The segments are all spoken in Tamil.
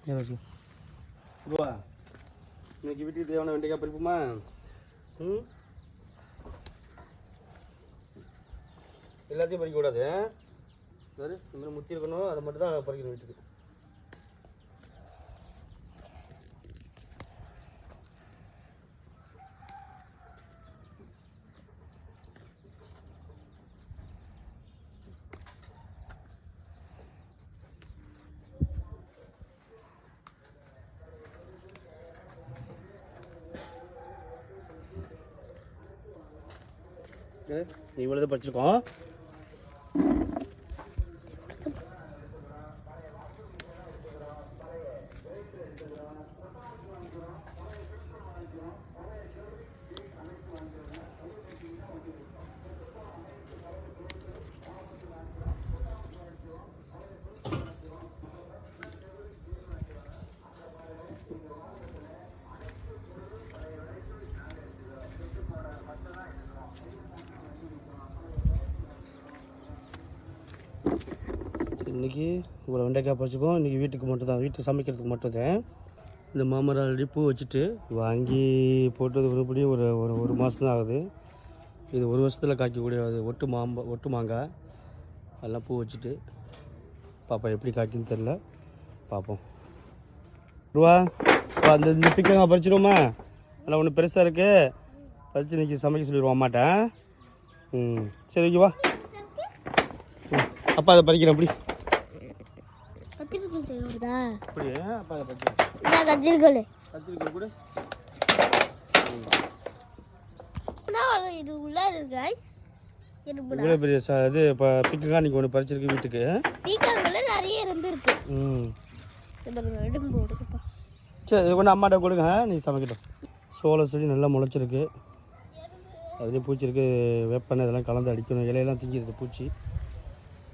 ரூபா இன்னைக்கு வீட்டுக்கு தேவையான வெண்டைக்காய் பறிப்புமா? எல்லாத்தையும் பறிக்கக்கூடாது. சரி, இந்த மாதிரி முத்தி இருக்கணும், அதை மட்டும் தான் பறிக்கணும் வீட்டுக்கு. இவ்வளோ பறிச்சிருக்கோம். இன்றைக்கி இவ்வளோ வெண்டைக்காய் பறிச்சுக்கோம். இன்றைக்கி வீட்டுக்கு மட்டும் தான், வீட்டு சமைக்கிறதுக்கு மட்டும் தான். இந்த மாமரம் ஆல்ரெடி பூ வச்சுட்டு வாங்கி போட்டது ஒருபடியும் ஒரு மாதம் தான் ஆகுது. இது ஒரு வருஷத்தில் காய்க்கக்கூடிய ஒட்டு மாங்காய் எல்லாம் பூ வச்சுட்டு பாப்பா எப்படி காய்க்குன்னு தெரில, பார்ப்போம். ரூபா இந்த பிக்கங்காய் பறிச்சிடுவோமா? நல்லா ஒன்று பெருசாக இருக்குது, பறித்து இன்றைக்கி சமைக்க சொல்லிடுவோம் அம்மாட்டேன். சரி ஓகேவா, அப்பா அதை பறிக்கிறேன். அப்படி இவ்வளோ பெரிய இது இப்போ பிக்கங்காய் நீங்கள் ஒன்று பறிச்சிருக்கு வீட்டுக்கு. நிறைய இருந்துருக்கு. சரி, இது கொண்டு அம்மாட்ட கொடுங்க, நீங்கள் சமைக்கட்டும். சோள செடி நல்லா முளைச்சிருக்கு, அதுலேயும் பூச்சி இருக்குது. வேப்பெண்ணெய் இதெல்லாம் கலந்து அடிக்கணும். இலையெல்லாம் திங்கிடுது பூச்சி,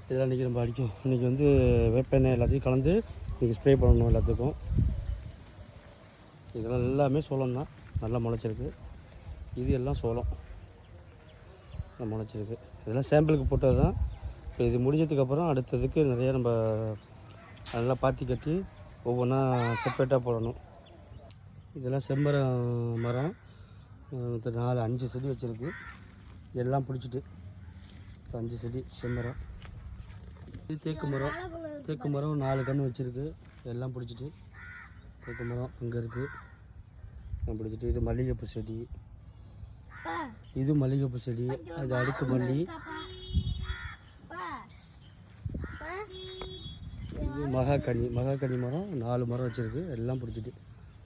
இதெல்லாம் இன்றைக்கி நம்ம அடிக்கும். இன்றைக்கி வந்து வேப்பெண்ணெய் எல்லாத்தையும் கலந்து இன்றைக்கி ஸ்ப்ரே பண்ணணும் எல்லாத்துக்கும். இதெல்லாம் எல்லாமே சோளம் தான், நல்லா முளைச்சிருக்கு. இது எல்லாம் சோளம் முளைச்சிருக்கு. இதெல்லாம் சாம்பிளுக்கு போட்டது தான். இப்போ இது முடிஞ்சதுக்கப்புறம் அடுத்ததுக்கு நிறைய நம்ம நல்லா பாத்தி கட்டி ஒவ்வொன்றா செப்பரேட்டாக போடணும். இதெல்லாம் செம்மரம் மரம் 5 செடி வச்சுருக்கு. எல்லாம் பிடிச்சிட்டு 5 செடி செம்மரம். இது தேக்கு மரம் 4 கன்று வச்சுருக்கு. எல்லாம் பிடிச்சிட்டு தேக்கு மரம் அங்கே இருக்குது பிடிச்சிட்டு. இது மல்லிகைப்பூ செடி, இது மல்லிகைப்பூ செடி, அது அடுக்கு மல்லி. இது மகாக்கனி மரம் 4 மரம் வச்சுருக்கு. எல்லாம் பிடிச்சிட்டு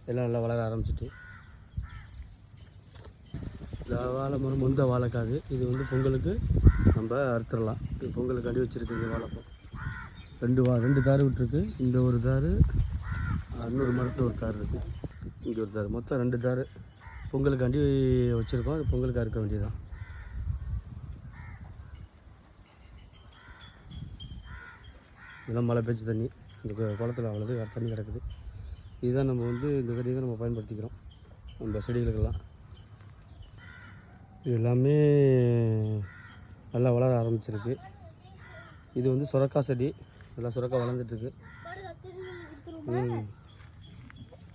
எல்லாம் நல்லா வளர ஆரம்பிச்சிட்டு. இந்த வாழை மரம் முந்த வாழைக்காது. இது வந்து பொங்கலுக்கு நம்ம அறுத்துடலாம். இது பொங்கலுக்கு அடி வச்சுருக்கு. வாழைப்பூ 2 தார் விட்டுருக்கு. இந்த ஒரு தார், இன்னொரு மரத்தில் ஒரு தார் இருக்குது, இங்கே ஒரு தார், மொத்தம் 2 தார் பொங்கலுக்கு அண்டி வச்சுருக்கோம். அது பொங்கலுக்கு அறுக்க வேண்டியதுதான். இதெல்லாம் மழை பெய்ச்சி தண்ணி இந்த குளத்தில் அவ்வளோது தண்ணி கிடக்குது. இதுதான் நம்ம வந்து இந்த தண்ணி தான் நம்ம பயன்படுத்திக்கிறோம் நம்ம செடிகளுக்கெல்லாம். இது எல்லாமே நல்லா வளர ஆரம்பிச்சிருக்கு. இது வந்து சுரக்காய் செடி, நல்லா சுரக்காய் வளர்ந்துட்டுருக்கு.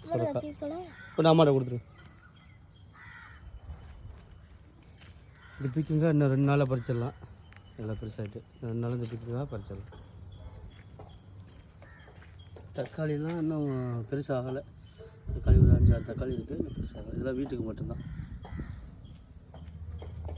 சுரக்காய் இப்போ அம்மாட்ட கொடுத்துரு. இது பிக்குங்க இன்னும் 2 நாளில் பறிச்சிடலாம். நல்லா பெருசாகிட்டு 2 நாள் இந்த பிக்குங்க பறிச்சிடலாம். தக்காளிலாம் இன்னும் பெருசாகலை. தக்காளி ஒரு 5-6 தக்காளி இருக்குது, இன்னும் பெருசாகலை. இதெல்லாம் வீட்டுக்கு மட்டும்தான்.